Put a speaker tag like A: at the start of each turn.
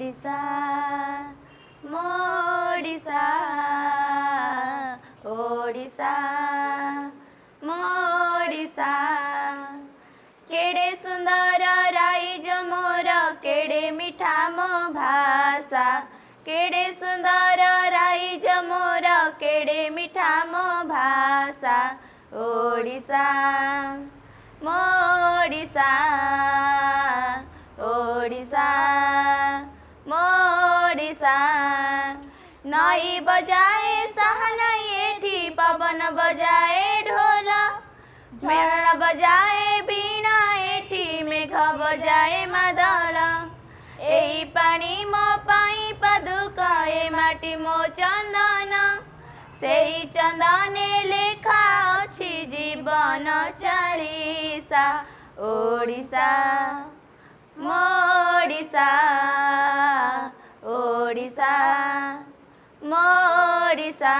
A: मोडिसा मोडिसा ओडिसा मोडिसा केड़े सुंदर राइज मोर केड़े मीठा मो भाषा केड़े सुंदर राइज मोर केड़े मीठा मो भाषा ओडिसा मोडिसा ओडिसा मोडिसा नई बजाए सहनाई एठी पवन बजाए ढोल मेण बजाए बीणा एठी मेघ बजाए मादल एई पानी मो पाई पदुक ए माटी मो चंदन सेई चंदने लेखा अछि जीवन चालीसा ओडिसा मोडिसा ओडिसा मोडिसा।